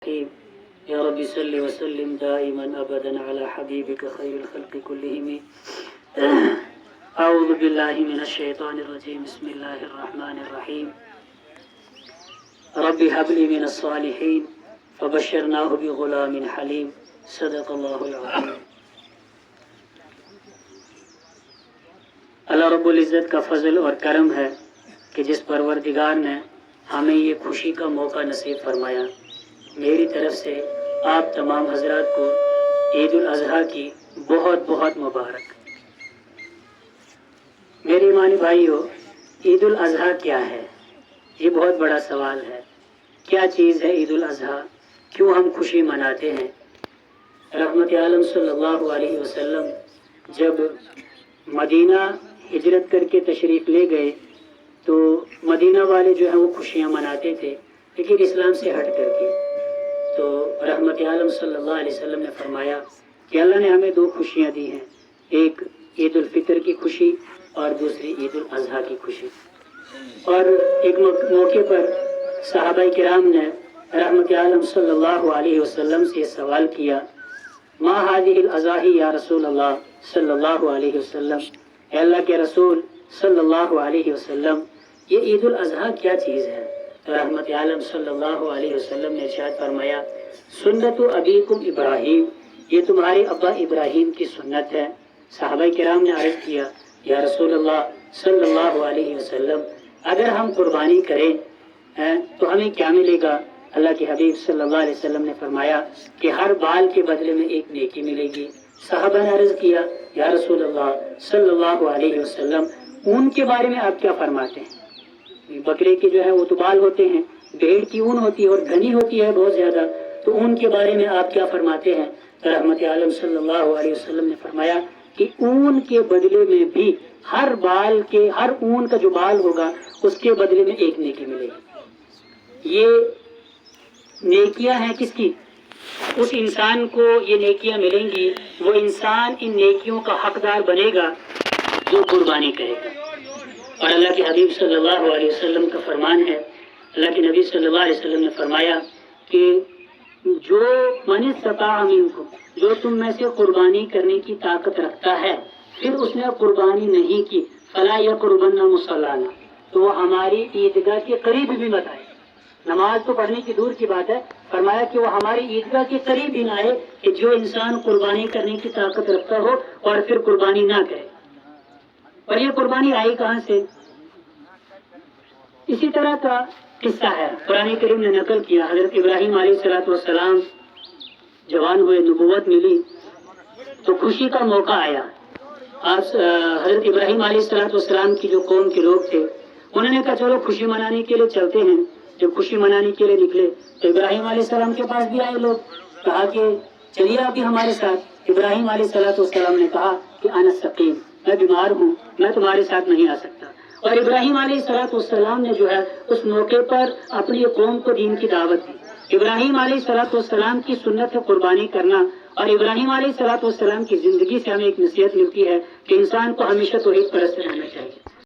يا رب صل وسلم دائما ابدا على حبيبك خير الخلق كلهم. اعوذ بالله من الشيطان الرجيم. بسم الله الرحمن الرحيم. رب هب لي من الصالحين فبشرناه بغلام حليم. صدق الله العظيم. اللہ رب العزت کا فضل اور کرم ہے کہ جس پروردگار نے ہمیں یہ خوشی کا موقع نصیب فرمایا. میری طرف سے آپ تمام حضرات کو عید الاضحیٰ کی بہت بہت مبارک. میرے ایمانی بھائیو، عید الاضحیٰ کیا ہے؟ یہ بہت بڑا سوال ہے. کیا چیز ہے عید الاضحیٰ؟ کیوں ہم خوشی مناتے ہیں؟ رحمت عالم صلی اللہ علیہ وسلم جب مدینہ ہجرت کر کے تشریف لے گئے تو مدینہ والے جو ہیں وہ خوشیاں مناتے تھے، لیکن اسلام سے ہٹ کر کے. تو رحمت عالم صلی اللہ علیہ وسلم نے فرمایا کہ اللہ نے ہمیں دو خوشیاں دی ہیں، ایک عید الفطر کی خوشی اور دوسری عید الاضحیٰ کی خوشی. اور ایک موقع پر صحابہ کرام نے رحمت عالم صلی اللہ علیہ وسلم سے سوال کیا، ما هذه الاضاحی یا رسول اللہ صلی اللہ علیہ وسلم، اے اللہ کے رسول صلی اللہ علیہ وسلم، یہ عید الاضحیٰ کیا چیز ہے؟ تو رحمت عالم صلی اللہ علیہ وسلم نے ارشاد فرمایا، سنت ابیکم ابراہیم، یہ تمہارے ابا ابراہیم کی سنت ہے. صحابہ کرام نے عرض کیا، یا رسول اللہ صلی اللہ علیہ وسلم، اگر ہم قربانی کریں تو ہمیں کیا ملے گا؟ اللہ کے حبیب صلی اللہ علیہ وسلم نے فرمایا کہ ہر بال کے بدلے میں ایک نیکی ملے گی. صحابہ نے عرض کیا، یا رسول اللہ صلی اللہ علیہ وسلم، اون کے بارے میں آپ کیا فرماتے ہیں؟ بکرے کے جو ہے وہ تو بال ہوتے ہیں، بھیڑ کی اون ہوتی ہے اور گھنی ہوتی ہے بہت زیادہ، تو اون کے بارے میں آپ کیا فرماتے ہیں؟ تو رحمت عالم صلی اللہ علیہ وسلم نے فرمایا کہ اون کے بدلے میں بھی ہر اون کا جو بال ہوگا اس کے بدلے میں ایک نیکی ملے گی. یہ نیکیاں ہیں کس کی؟ اس انسان کو یہ نیکیاں ملیں گی، وہ انسان ان نیکیوں کا حقدار بنے گا جو قربانی کرے گا. اور اللہ کے حبیب صلی اللہ علیہ وسلم کا فرمان ہے، اللہ کے نبی صلی اللہ علیہ وسلم نے فرمایا کہ جو من استطاع منکم، جو تم میں سے قربانی کرنے کی طاقت رکھتا ہے پھر اس نے قربانی نہیں کی، فلا یقربن مصلانا، تو وہ ہماری عیدگاہ کے قریب بھی مت آئے. نماز تو پڑھنے کی دور کی بات ہے، فرمایا کہ وہ ہماری عیدگاہ کے قریب ہی نہ آئے کہ جو انسان قربانی کرنے کی طاقت رکھتا ہو اور پھر قربانی نہ کرے. اور یہ قربانی آئی کہاں سے؟ اسی طرح کا قصہ ہے، قرآن کریم نے نقل کیا. حضرت ابراہیم علیہ السلام جوان ہوئے، نبوت ملی تو خوشی کا موقع آیا. حضرت ابراہیم علیہ السلام کی جو قوم کے لوگ تھے انہوں نے کہا چلو خوشی منانے کے لیے چلتے ہیں. جب خوشی منانے کے لیے نکلے تو ابراہیم علیہ السلام کے پاس بھی آئے لوگ، کہا کہ چلیے آپ بھی ہمارے ساتھ. ابراہیم علیہ السلام نے کہا کہ انا سقیم، میں بیمار ہوں، میں تمہارے ساتھ نہیں آ سکتا. اور ابراہیم علیہ السلام نے جو ہے اس موقع پر اپنی قوم کو دین کی دعوت دی. ابراہیم علیہ السلام کی سنت ہے قربانی کرنا، اور ابراہیم علیہ السلام کی زندگی سے ہمیں ایک نصیحت ملتی ہے کہ انسان کو ہمیشہ توحید پرست رہنا چاہیے.